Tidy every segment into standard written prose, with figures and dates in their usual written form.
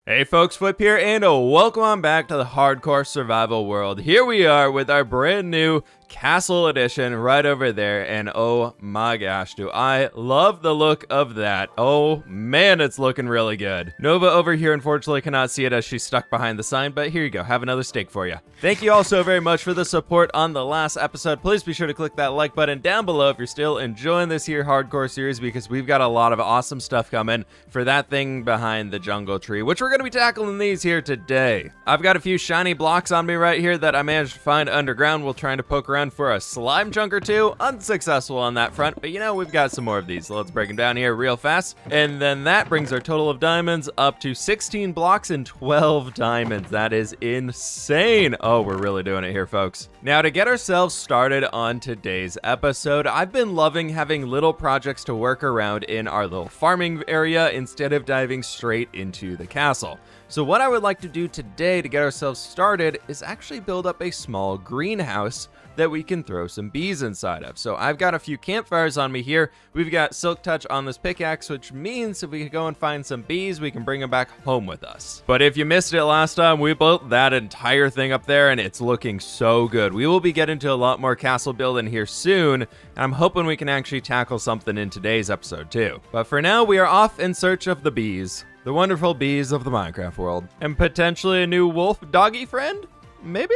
Hey folks, fWhip here, and welcome on back to the hardcore survival world. Here we are with our brand new castle edition right over there, and oh my gosh, do I love the look of that. Oh man, it's looking really good. Nova over here unfortunately cannot see it as she's stuck behind the sign, but here you go, have another steak for you. Thank you all so very much for the support on the last episode. Please be sure to click that like button down below if you're still enjoying this here hardcore series, because we've got a lot of awesome stuff coming for that thing behind the jungle tree, which we're going to be tackling these here today. I've got a few shiny blocks on me right here that I managed to find underground while trying to poke around for a slime chunk or two. Unsuccessful on that front, but you know, we've got some more of these. So let's break them down here real fast. And then that brings our total of diamonds up to 16 blocks and 12 diamonds. That is insane. Oh, we're really doing it here, folks. Now, to get ourselves started on today's episode, I've been loving having little projects to work around in our little farming area instead of diving straight into the castle. So what I would like to do today to get ourselves started is actually build up a small greenhouse that we can throw some bees inside of. So I've got a few campfires on me here. We've got silk touch on this pickaxe, which means if we can go and find some bees, we can bring them back home with us. But if you missed it last time, we built that entire thing up there and it's looking so good. We will be getting to a lot more castle building here soon, and I'm hoping we can actually tackle something in today's episode too. But for now, we are off in search of the bees. The wonderful bees of the Minecraft world. And potentially a new wolf doggy friend? Maybe?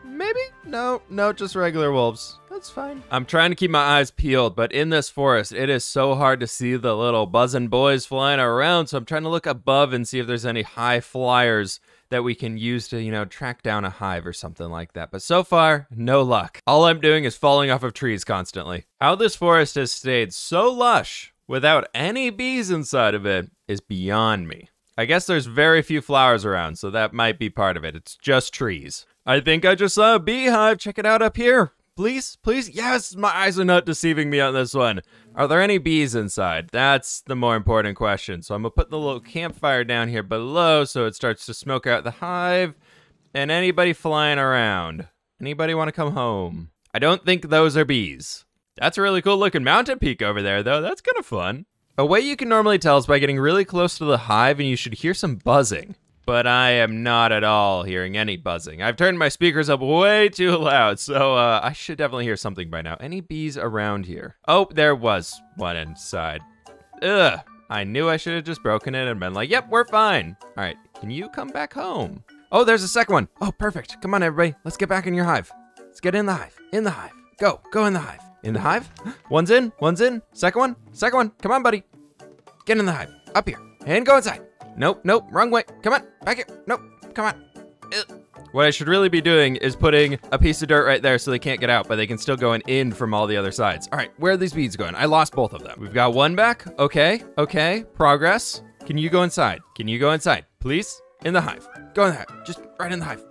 Maybe? No, just regular wolves. That's fine. I'm trying to keep my eyes peeled, but in this forest, it is so hard to see the little buzzing boys flying around, so I'm trying to look above and see if there's any high flyers that we can use to, you know, track down a hive or something like that. But so far, no luck. All I'm doing is falling off of trees constantly. How this forest has stayed so lush without any bees inside of it is beyond me. I guess there's very few flowers around, so that might be part of it. It's just trees. I think I just saw a beehive. Check it out up here. Please, please. Yes, my eyes are not deceiving me on this one. Are there any bees inside? That's the more important question. So I'm gonna put the little campfire down here below so it starts to smoke out the hive. And anybody flying around? Anybody want to come home? I don't think those are bees. That's a really cool looking mountain peak over there though. That's kind of fun. A way you can normally tell is by getting really close to the hive and you should hear some buzzing. But I am not at all hearing any buzzing. I've turned my speakers up way too loud, so I should definitely hear something by now. Any bees around here? Oh, there was one inside. Ugh, I knew I should have just broken it and been like, yep, we're fine. All right, can you come back home? Oh, there's a second one. Oh, perfect. Come on, everybody. Let's get back in your hive. Let's get in the hive. In the hive. Go in the hive. In the hive? One's in. Second one. Come on, buddy. Get in the hive. Up here. And go inside. Nope, wrong way. Come on, back here. Nope, come on. Ugh. What I should really be doing is putting a piece of dirt right there so they can't get out, but they can still go in from all the other sides. All right, where are these bees going? I lost both of them. We've got one back. Okay, progress. Can you go inside? Please? In the hive. Go in the hive. Just right in the hive.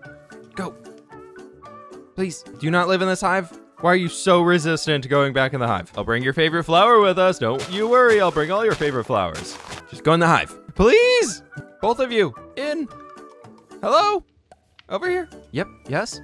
Go. Please, do you not live in this hive? Why are you so resistant to going back in the hive? I'll bring your favorite flower with us. Don't you worry, I'll bring all your favorite flowers. Just go in the hive. Please! Both of you, in. Hello? Over here? Yep, yes.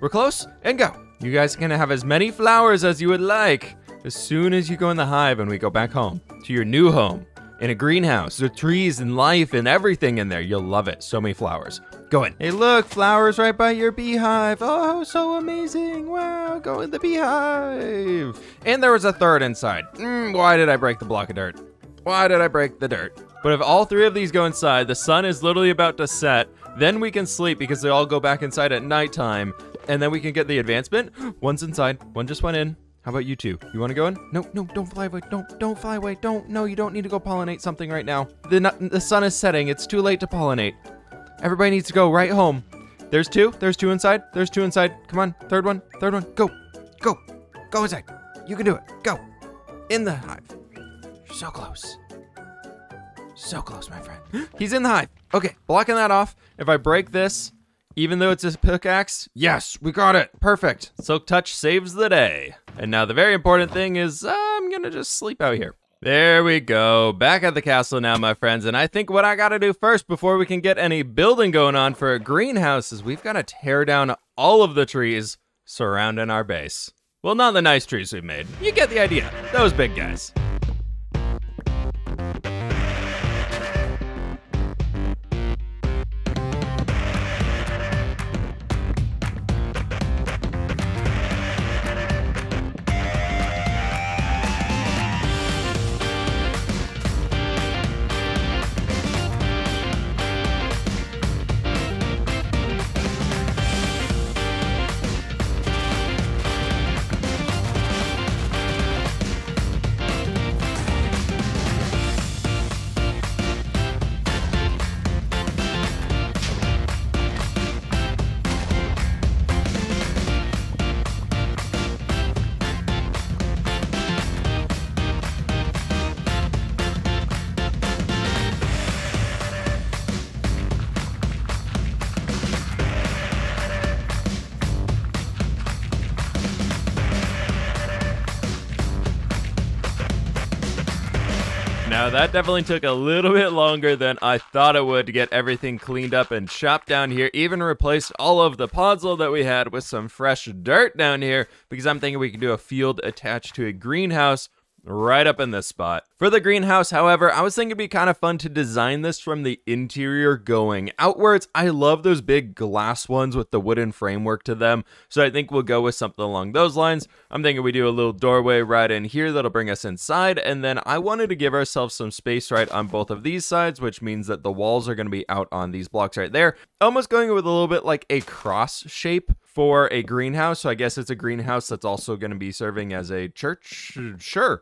We're close, and go. You guys can have as many flowers as you would like as soon as you go in the hive and we go back home to your new home in a greenhouse with trees and life and everything in there. You'll love it. So many flowers. Go in. Hey, look, flowers right by your beehive. Oh, so amazing. Wow, go in the beehive. And there was a third inside. Why did I break the block of dirt? Why did I break the dirt? But if all three of these go inside, the sun is literally about to set, then we can sleep because they all go back inside at nighttime, and then we can get the advancement. One's inside, one just went in. How about you two? You want to go in? No, don't fly away. Don't fly away. No, you don't need to go pollinate something right now. The sun is setting. It's too late to pollinate. Everybody needs to go right home. There's two inside. Come on, third one. Go inside. You can do it. Go. In the hive. You're so close. So close, my friend. He's in the hive. Okay, blocking that off. If I break this, even though it's a pickaxe, yes, we got it. Perfect. Silk touch saves the day. And now the very important thing is I'm gonna just sleep out here. There we go. Back at the castle now, my friends. And I think what I gotta do first before we can get any building going on for a greenhouse is we've gotta tear down all of the trees surrounding our base. Well, not the nice trees we've made. You get the idea. Those big guys. Now that definitely took a little bit longer than I thought it would to get everything cleaned up and chopped down here. Even replaced all of the podzol that we had with some fresh dirt down here, because I'm thinking we can do a field attached to a greenhouse right up in this spot. For the greenhouse, however, I was thinking it'd be kind of fun to design this from the interior going outwards. I love those big glass ones with the wooden framework to them, so I think we'll go with something along those lines. I'm thinking we do a little doorway right in here that'll bring us inside, and then I wanted to give ourselves some space right on both of these sides, which means that the walls are going to be out on these blocks right there. Almost going with a little bit like a cross shape for a greenhouse, so I guess it's a greenhouse that's also going to be serving as a church. Sure.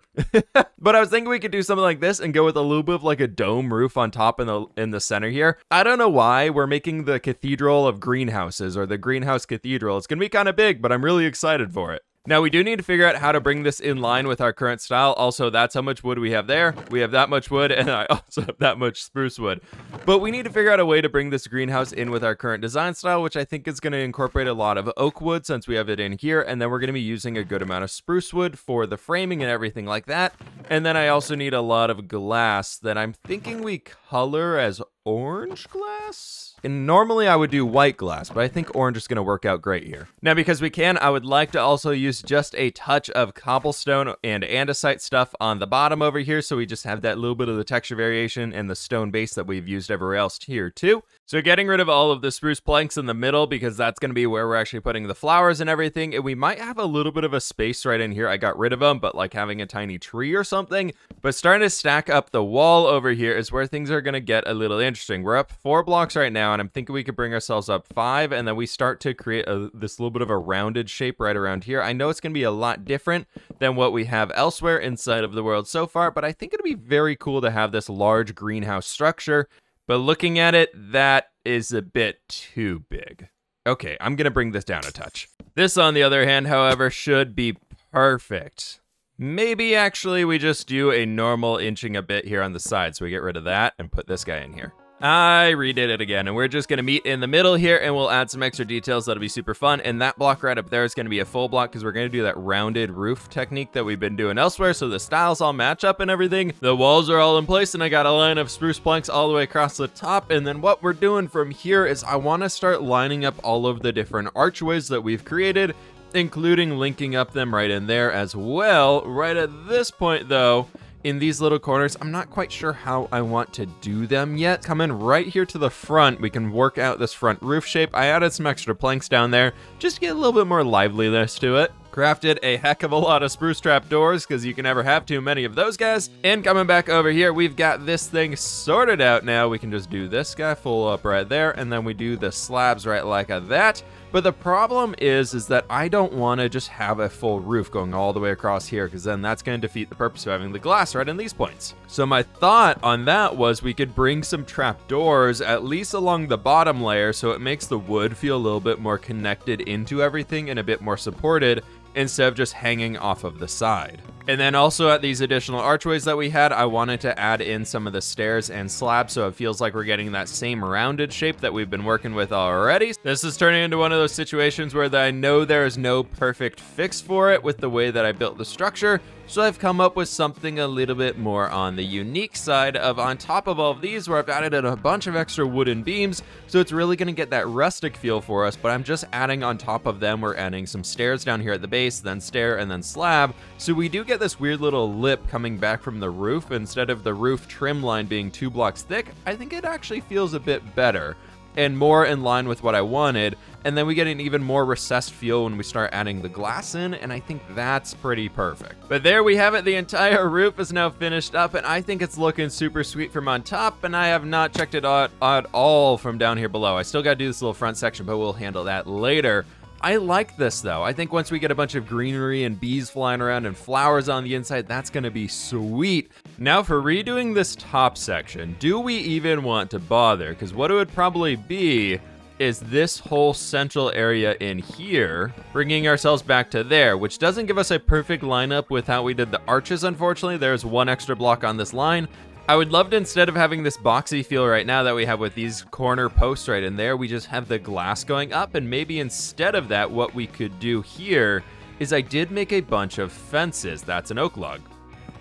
But I was thinking we could do something like this and go with a little bit of like a dome roof on top in the center here. I don't know why we're making the cathedral of greenhouses, or the greenhouse cathedral. It's going to be kind of big, but I'm really excited for it. Now, we do need to figure out how to bring this in line with our current style. Also, that's how much wood we have there. We have that much wood, and I also have that much spruce wood. But we need to figure out a way to bring this greenhouse in with our current design style, which I think is going to incorporate a lot of oak wood since we have it in here. And then we're going to be using a good amount of spruce wood for the framing and everything like that. And then I also need a lot of glass that I'm thinking we color as orange glass? And normally I would do white glass, but I think orange is going to work out great here. Now, because we can, I would like to also use just a touch of cobblestone and andesite stuff on the bottom over here, so we just have that little bit of the texture variation and the stone base that we've used everywhere else here too. So getting rid of all of the spruce planks in the middle, because that's going to be where we're actually putting the flowers and everything. And we might have a little bit of a space right in here. I got rid of them, but like having a tiny tree or something. But starting to stack up the wall over here is where things are going to get a little interesting. We're up 4 blocks right now, and I'm thinking we could bring ourselves up 5, and then we start to create this little bit of a rounded shape right around here. I know it's going to be a lot different than what we have elsewhere inside of the world so far, but I think it'd be very cool to have this large greenhouse structure. But looking at it, that is a bit too big. Okay, I'm going to bring this down a touch. This, on the other hand, however, should be perfect. Maybe actually we just do a normal inching a bit here on the side, so we get rid of that and put this guy in here. I redid it again, and we're just going to meet in the middle here, and we'll add some extra details that'll be super fun. And that block right up there is going to be a full block, because we're going to do that rounded roof technique that we've been doing elsewhere, so the styles all match up and everything. The walls are all in place, and I got a line of spruce planks all the way across the top. And then what we're doing from here is I want to start lining up all of the different archways that we've created, including linking up them right in there as well. Right at this point, though, in these little corners, I'm not quite sure how I want to do them yet. Coming right here to the front, we can work out this front roof shape. I added some extra planks down there just to get a little bit more liveliness to it. Crafted a heck of a lot of spruce trap doors, because you can never have too many of those guys. And coming back over here, we've got this thing sorted out now. We can just do this guy full up right there, and then we do the slabs right like that. But the problem is that I don't want to just have a full roof going all the way across here, because then that's going to defeat the purpose of having the glass right in these points. So my thought on that was we could bring some trap doors at least along the bottom layer, so it makes the wood feel a little bit more connected into everything and a bit more supported, instead of just hanging off of the side. And then also at these additional archways that we had, I wanted to add in some of the stairs and slabs, so it feels like we're getting that same rounded shape that we've been working with already. This is turning into one of those situations where I know there is no perfect fix for it with the way that I built the structure, so I've come up with something a little bit more on the unique side of, on top of all of these, where I've added in a bunch of extra wooden beams, so it's really going to get that rustic feel for us. But I'm just adding on top of them, we're adding some stairs down here at the base, then stair, and then slab, so we do get this weird little lip coming back from the roof. Instead of the roof trim line being 2 blocks thick, I think it actually feels a bit better and more in line with what I wanted. And then we get an even more recessed feel when we start adding the glass in, and I think that's pretty perfect. But there we have it. The entire roof is now finished up, and I think it's looking super sweet from on top, and I have not checked it out at all from down here below. I still gotta do this little front section, but we'll handle that later. I like this though. I think once we get a bunch of greenery and bees flying around and flowers on the inside, that's gonna be sweet. Now for redoing this top section, do we even want to bother? Because what it would probably be is this whole central area in here, bringing ourselves back to there, which doesn't give us a perfect lineup with how we did the arches, unfortunately. There's 1 extra block on this line. I would love to, instead of having this boxy feel right now that we have with these corner posts right in there, we just have the glass going up. And maybe instead of that, what we could do here is I did make a bunch of fences. That's an oak log.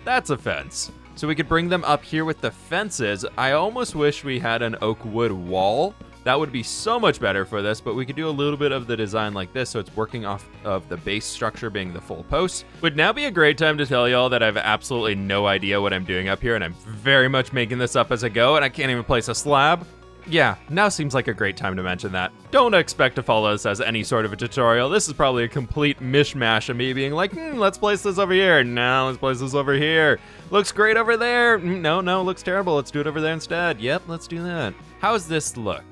That's a fence. So we could bring them up here with the fences. I almost wish we had an oak wood wall. That would be so much better for this, but we could do a little bit of the design like this so it's working off of the base structure being the full post. Would now be a great time to tell y'all that I have absolutely no idea what I'm doing up here, and I'm very much making this up as I go, and I can't even place a slab. Yeah, now seems like a great time to mention that. Don't expect to follow this as any sort of a tutorial. This is probably a complete mishmash of me being like, let's place this over here. No, let's place this over here. Looks great over there. No, looks terrible. Let's do it over there instead. Yep, let's do that. How's this look?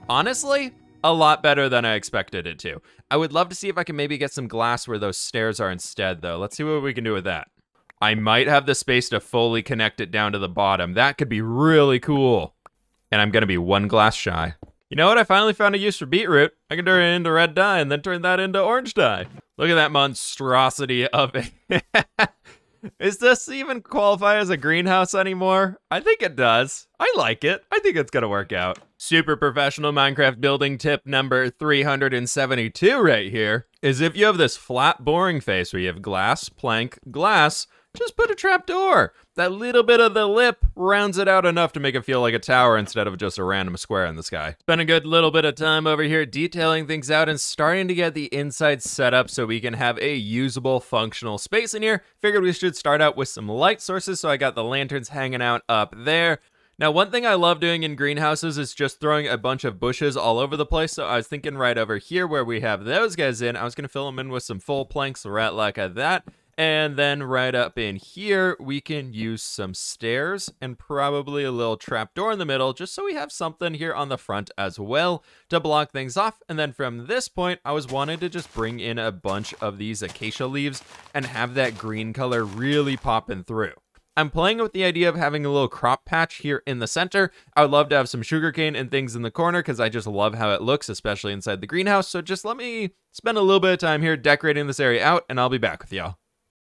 Honestly, a lot better than I expected it to. I would love to see if I can maybe get some glass where those stairs are instead, though. Let's see what we can do with that. I might have the space to fully connect it down to the bottom. That could be really cool. And I'm gonna be one glass shy. You know what? I finally found a use for beetroot. I can turn it into red dye and then turn that into orange dye. Look at that monstrosity of it. Is this even qualify as a greenhouse anymore? I think it does. I like it. I think it's gonna work out. Super professional Minecraft building tip number 372 right here is if you have this flat boring face where you have glass, plank, glass, just put a trapdoor. That little bit of the lip rounds it out enough to make it feel like a tower instead of just a random square in the sky. Spent a good little bit of time over here detailing things out and starting to get the inside set up so we can have a usable, functional space in here. Figured we should start out with some light sources, so I got the lanterns hanging out up there. Now, one thing I love doing in greenhouses is just throwing a bunch of bushes all over the place. So I was thinking right over here where we have those guys in, I was going to fill them in with some full planks right like that. And then right up in here, we can use some stairs and probably a little trapdoor in the middle, just so we have something here on the front as well to block things off. And then from this point, I was wanting to just bring in a bunch of these acacia leaves and have that green color really popping through. I'm playing with the idea of having a little crop patch here in the center. I would love to have some sugarcane and things in the corner because I just love how it looks, especially inside the greenhouse. So just let me spend a little bit of time here decorating this area out, and I'll be back with y'all.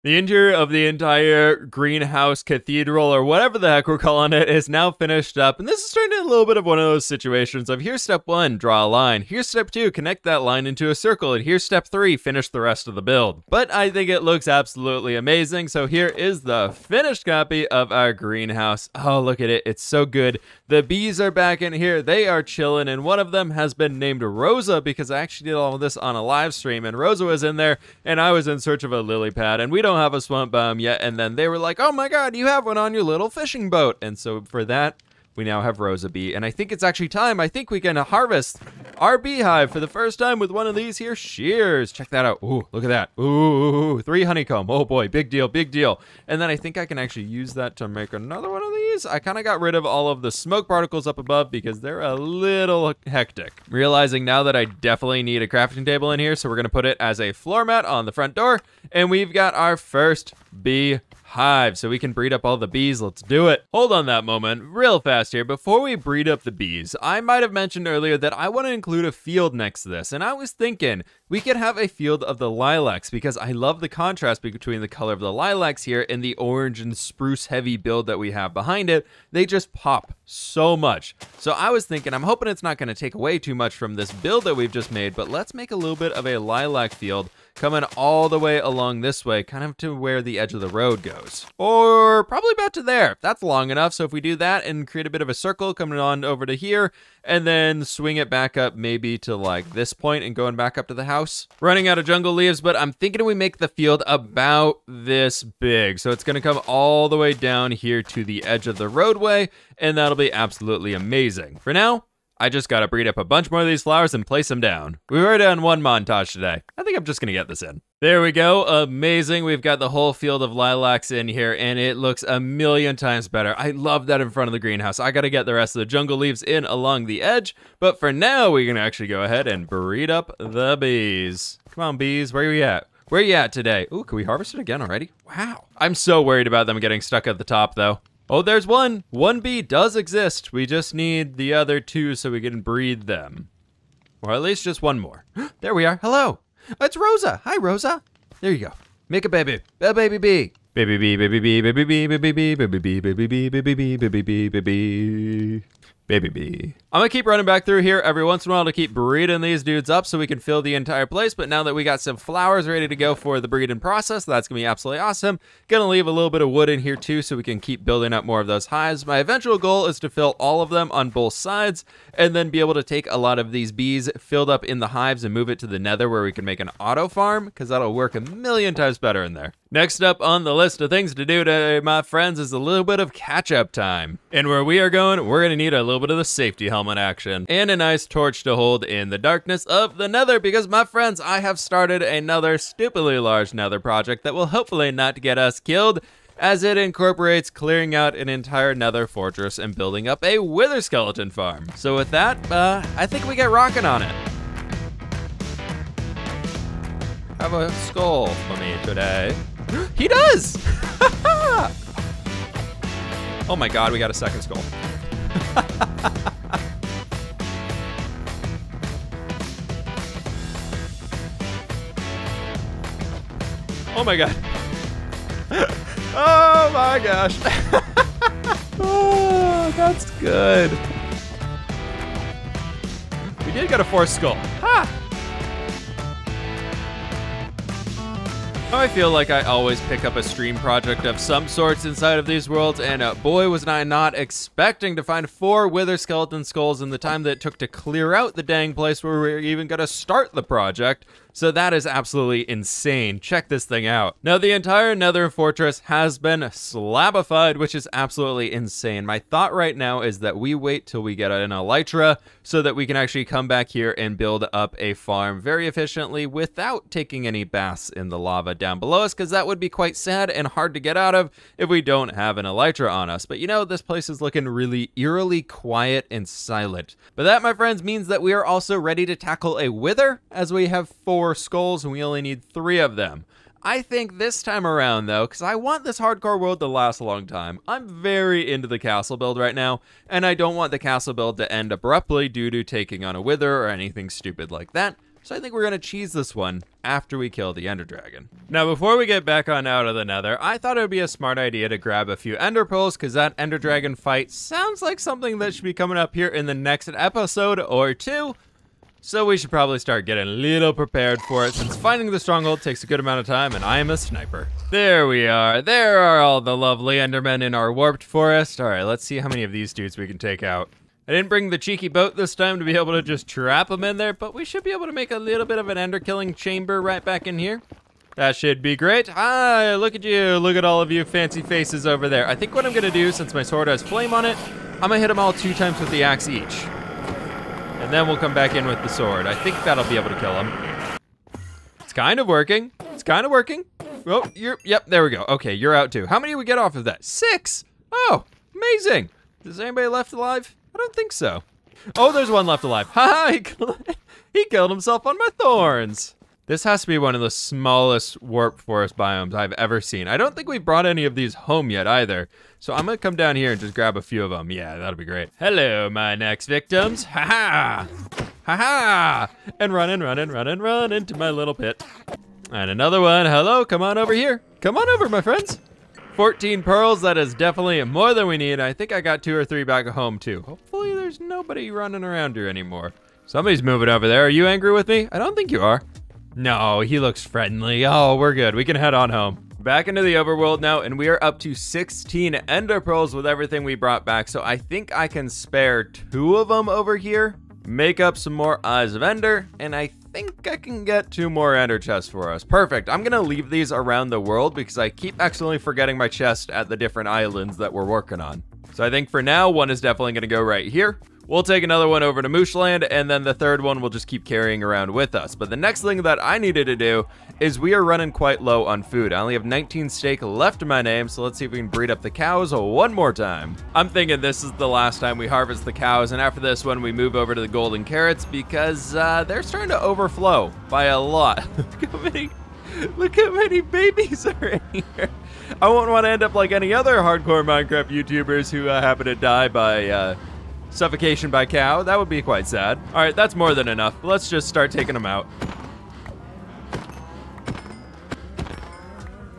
The interior of the entire greenhouse cathedral, or whatever the heck we're calling it, is now finished up. And this is turning into a little bit of one of those situations of here's step 1, draw a line. Here's step 2, connect that line into a circle. And here's step 3, finish the rest of the build. But I think it looks absolutely amazing. So here is the finished copy of our greenhouse. Oh, look at it. It's so good. The bees are back in here. They are chilling. And one of them has been named Rosa because I actually did all of this on a live stream. And Rosa was in there and I was in search of a lily pad. And we don't have a swamp biome yet, and then they were like, oh my god, you have one on your little fishing boat. And so for that, we now have Rosa Bee, and I think it's actually time. I think we can harvest our beehive for the first time with one of these here shears. Check that out. Ooh, look at that. Ooh, 3 honeycomb. Oh boy, big deal, big deal. And then I think I can actually use that to make another one of these. I kind of got rid of all of the smoke particles up above because they're a little hectic. Realizing now that I definitely need a crafting table in here, so we're going to put it as a floor mat on the front door, and we've got our first bee hive, so we can breed up all the bees. Let's do it. Hold on that moment real fast here. Before we breed up the bees, I might have mentioned earlier that I want to include a field next to this, and I was thinking we could have a field of the lilacs because I love the contrast between the color of the lilacs here and the orange and spruce heavy build that we have behind it. They just pop so much. So I was thinking, I'm hoping it's not going to take away too much from this build that we've just made, but let's make a little bit of a lilac field coming all the way along this way, kind of to where the edge of the road goes. Or probably about to there. That's long enough. So if we do that and create a bit of a circle coming on over to here, and then swing it back up maybe to like this point and going back up to the house. Running out of jungle leaves, but I'm thinking we make the field about this big. So it's gonna come all the way down here to the edge of the roadway, and that'll be absolutely amazing. For now, I just gotta breed up a bunch more of these flowers and place them down. We've already done one montage today. I think I'm just gonna get this in. There we go, amazing. We've got the whole field of lilacs in here and it looks a million times better. I love that in front of the greenhouse. I gotta get the rest of the jungle leaves in along the edge, but for now we can actually go ahead and breed up the bees. Come on bees, where are you at? Where are you at today? Ooh, can we harvest it again already? Wow. I'm so worried about them getting stuck at the top though. Oh, there's one. One bee does exist. We just need the other 2 so we can breed them. Or at least just one more. There we are. Hello. It's Rosa. Hi, Rosa. There you go. Make a baby. A baby bee. Baby bee, baby bee, baby bee, baby bee, baby bee, baby bee, baby bee, baby bee, baby bee. Baby bee. I'm gonna keep running back through here every once in a while to keep breeding these dudes up so we can fill the entire place. But now that we got some flowers ready to go for the breeding process, that's gonna be absolutely awesome. Gonna leave a little bit of wood in here too so we can keep building up more of those hives. My eventual goal is to fill all of them on both sides and then be able to take a lot of these bees filled up in the hives and move it to the nether where we can make an auto farm, because that'll work a million times better in there. Next up on the list of things to do today, my friends, is a little bit of catch-up time. And where we are going, we're gonna need a little bit of the safety helmet action and a nice torch to hold in the darkness of the nether, because my friends, I have started another stupidly large nether project that will hopefully not get us killed, as it incorporates clearing out an entire nether fortress and building up a wither skeleton farm. So with that, I think we get rocking on it. Have a skull for me today. He does! Oh my god, we got a second skull. Oh my god. Oh my gosh. Oh, that's good. We did get a fourth skull. Ha! I feel like I always pick up a stream project of some sorts inside of these worlds, and boy was I not expecting to find 4 wither skeleton skulls in the time that it took to clear out the dang place where we were even gonna start the project. So that is absolutely insane. Check this thing out. Now, the entire nether fortress has been slabified, which is absolutely insane. My thought right now is that we wait till we get an elytra so that we can actually come back here and build up a farm very efficiently without taking any baths in the lava down below us, because that would be quite sad and hard to get out of if we don't have an elytra on us. But you know, this place is looking really eerily quiet and silent. But that, my friends, means that we are also ready to tackle a wither, as we have 4 skulls and we only need 3 of them. I think this time around though, because I want this hardcore world to last a long time, I'm very into the castle build right now, and I don't want the castle build to end abruptly due to taking on a wither or anything stupid like that. So I think we're gonna cheese this one after we kill the ender dragon. Now, before we get back on out of the nether, I thought it would be a smart idea to grab a few ender pearls, because that ender dragon fight sounds like something that should be coming up here in the next episode or 2. So we should probably start getting a little prepared for it, since finding the stronghold takes a good amount of time and I am a sniper. There we are. There are all the lovely endermen in our warped forest. All right, let's see how many of these dudes we can take out. I didn't bring the cheeky boat this time to be able to just trap them in there, but we should be able to make a little bit of an ender killing chamber right back in here. That should be great. Hi, look at you. Look at all of you fancy faces over there. I think what I'm gonna do, since my sword has flame on it, I'm gonna hit them all 2 times with the axe each. And then we'll come back in with the sword. I think that'll be able to kill him. It's kind of working. It's kind of working. Oh, yep, there we go. Okay, you're out too. How many do we get off of that? 6. Oh, amazing. Is anybody left alive? I don't think so. Oh, there's one left alive. Ha! He killed himself on my thorns. This has to be one of the smallest warped forest biomes I've ever seen. I don't think we brought any of these home yet either. So I'm gonna come down here and just grab a few of them. Yeah, that'll be great. Hello, my next victims. Ha-ha! Ha-ha! And run into my little pit. And another one. Hello, come on over here. Come on over, my friends. 14 pearls, that is definitely more than we need. I think I got 2 or 3 back at home too. Hopefully there's nobody running around here anymore. Somebody's moving over there. Are you angry with me? I don't think you are. No, he looks friendly. Oh, we're good. We can head on home. Back into the overworld now, and we are up to 16 ender pearls with everything we brought back. So I think I can spare 2 of them over here, make up some more eyes of ender, and I think I can get 2 more ender chests for us. Perfect. I'm gonna leave these around the world because I keep accidentally forgetting my chest at the different islands that we're working on. So I think for now, one is definitely gonna go right here. We'll take another one over to Mooshland, and then the third one we'll just keep carrying around with us. But the next thing that I needed to do is we are running quite low on food. I only have 19 steak left in my name, so let's see if we can breed up the cows one more time. I'm thinking this is the last time we harvest the cows, and after this one we move over to the golden carrots because they're starting to overflow by a lot. Look how many babies are in here. I won't want to end up like any other hardcore Minecraft YouTubers who happen to die by suffocation by cow. That would be quite sad. All right, that's more than enough. Let's just start taking them out.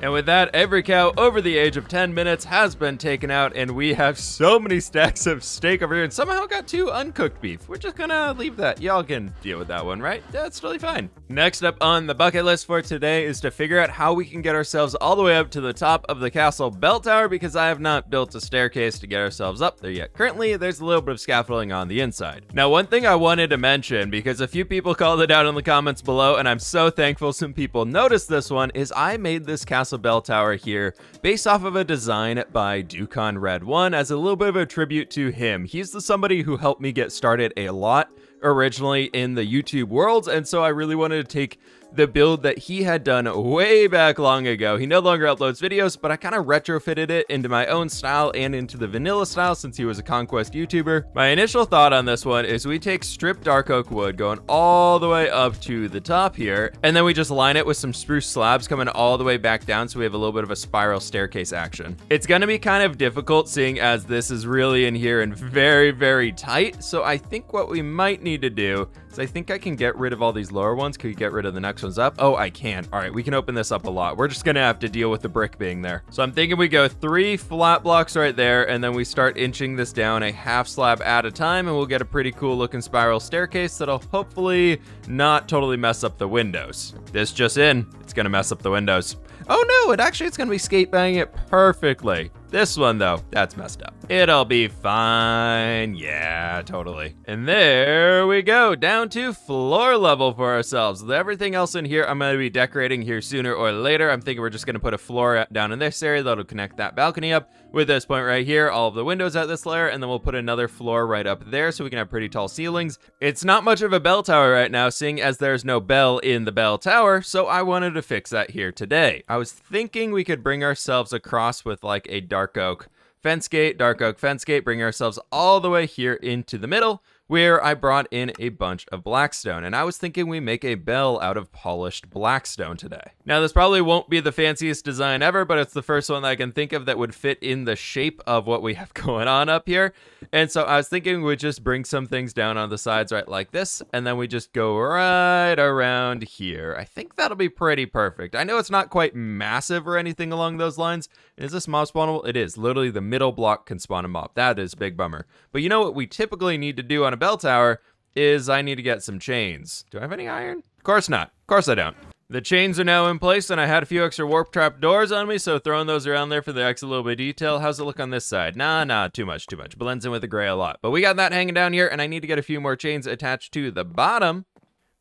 And with that, every cow over the age of 10 minutes has been taken out, and we have so many stacks of steak over here, and somehow got 2 uncooked beef. We're just gonna leave that. Y'all can deal with that one, right? That's totally fine. Next up on the bucket list for today is to figure out how we can get ourselves all the way up to the top of the castle bell tower, because I have not built a staircase to get ourselves up there yet. Currently, there's a little bit of scaffolding on the inside. Now, one thing I wanted to mention, because a few people called it out in the comments below, and I'm so thankful some people noticed this one, is I made this castle bell tower here based off of a design by Ducon Red 1 as a little bit of a tribute to him. He's somebody who helped me get started a lot originally in the YouTube world, and so I really wanted to take the build that he had done way back long ago. He no longer uploads videos, but I kind of retrofitted it into my own style and into the vanilla style since he was a Conquest YouTuber. My initial thought on this one is we take stripped dark oak wood going all the way up to the top here, and then we just line it with some spruce slabs coming all the way back down so we have a little bit of a spiral staircase action. It's gonna be kind of difficult seeing as this is really in here and very, very tight, so I think what we might need to do is I think I can get rid of all these lower ones. Could we get rid of the next ones up? Oh, I can. All right, we can open this up a lot. We're just gonna have to deal with the brick being there. So I'm thinking we go 3 flat blocks right there, and then we start inching this down a half slab at a time, and we'll get a pretty cool looking spiral staircase that'll hopefully not totally mess up the windows. This just in, it's gonna mess up the windows. Oh no, it's gonna be skate banging it perfectly. This one though, that's messed up. It'll be fine. Yeah, totally. And there we go, down to floor level for ourselves. Everything else in here, I'm gonna be decorating here sooner or later. I'm thinking we're just gonna put a floor down in this area that'll connect that balcony up with this point right here, all of the windows at this layer, and then we'll put another floor right up there so we can have pretty tall ceilings. It's not much of a bell tower right now, seeing as there's no bell in the bell tower, so I wanted to fix that here today. I was thinking we could bring ourselves across with like a dark oak fence gate, bring ourselves all the way here into the middle, where I brought in a bunch of blackstone, and I was thinking we make a bell out of polished blackstone today. Now, this probably won't be the fanciest design ever, but it's the first one that I can think of that would fit in the shape of what we have going on up here. And so I was thinking we'd just bring some things down on the sides right like this, and then we just go right around here. I think that'll be pretty perfect. I know it's not quite massive or anything along those lines. Is this mob spawnable? It is. Literally the middle block can spawn a mob. That is a big bummer. But you know what we typically need to do on a bell tower is I need to get some chains. Do I have any iron? Of course not. Of course I don't. The chains are now in place, and I had a few extra warp trap doors on me, so throwing those around there for the extra little bit of detail. How's it look on this side? Nah, too much. Blends in with the gray a lot. But we got that hanging down here, and I need to get a few more chains attached to the bottom,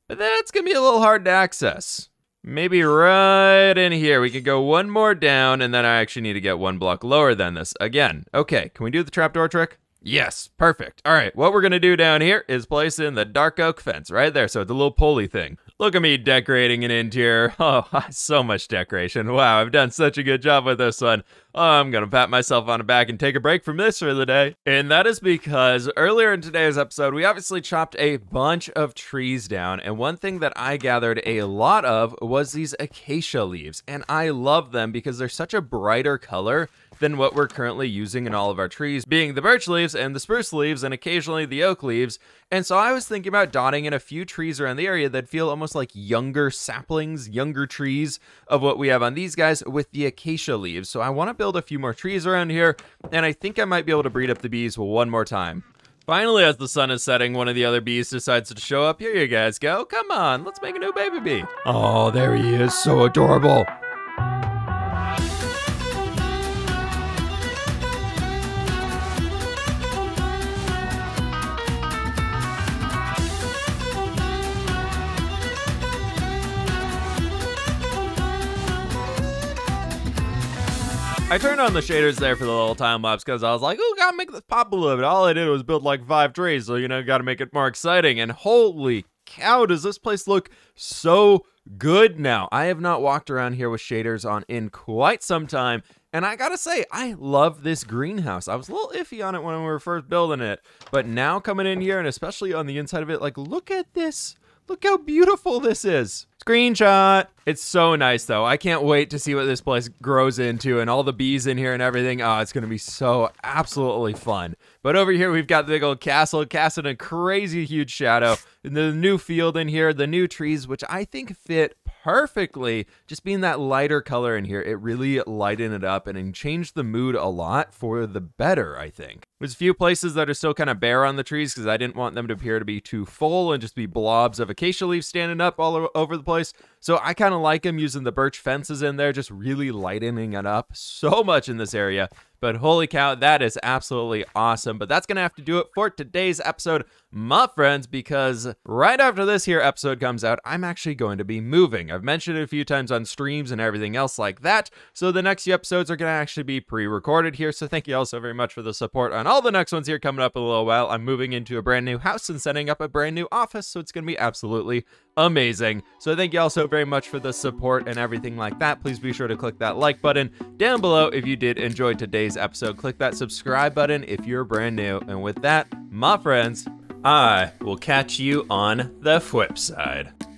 but that's gonna be a little hard to access. Maybe right in here. We can go one more down, and then I actually need to get 1 block lower than this again. Okay, can we do the trapdoor trick? Yes, perfect. All right, what we're gonna do down here is place in the dark oak fence right there, so it's a little pulley thing. Look at me decorating an interior. Oh, so much decoration. Wow, I've done such a good job with this one. Oh, I'm gonna pat myself on the back and take a break from this for the day. And that is because earlier in today's episode, we obviously chopped a bunch of trees down, and one thing that I gathered a lot of was these acacia leaves, and I love them because they're such a brighter color than what we're currently using in all of our trees, being the birch leaves and the spruce leaves and occasionally the oak leaves. And so I was thinking about dotting in a few trees around the area that feel almost like younger saplings, younger trees of what we have on these guys with the acacia leaves. So I want to build a few more trees around here, and I think I might be able to breed up the bees one more time. Finally, as the sun is setting, one of the other bees decides to show up. Here you guys go. Come on, let's make a new baby bee. Oh, there he is. So adorable. I turned on the shaders there for the little time lapse because I was like, oh, gotta make this pop a little bit. All I did was build like 5 trees, so, you know, gotta make it more exciting. And holy cow, does this place look so good now. I have not walked around here with shaders on in quite some time, and I gotta say, I love this greenhouse. I was a little iffy on it when we were first building it, but now coming in here, and especially on the inside of it, like, look at this. Look how beautiful this is. Screenshot. It's so nice, though. I can't wait to see what this place grows into and all the bees in here and everything. Oh, it's going to be so absolutely fun. But over here, we've got the big old castle cast in a crazy huge shadow. And the new field in here, the new trees, which I think fit perfectly. Just being that lighter color in here, it really lightened it up and changed the mood a lot for the better, I think. There's a few places that are still kind of bare on the trees because I didn't want them to appear to be too full and just be blobs of acacia leaves standing up all over the place. So I kind of like them using the birch fences in there, just really lightening it up so much in this area. But holy cow, that is absolutely awesome. But that's going to have to do it for today's episode, my friends, because right after this here episode comes out, I'm actually going to be moving. I've mentioned it a few times on streams and everything else like that. So the next few episodes are going to actually be pre-recorded here. So thank you all so very much for the support on all the next ones here coming up in a little while. I'm moving into a brand new house and setting up a brand new office. So it's going to be absolutely amazing. So thank you all so very much for the support and everything like that. Please be sure to click that like button down below if you did enjoy today's episode. Click that subscribe button if you're brand new. And with that, my friends, I will catch you on the fWhip side.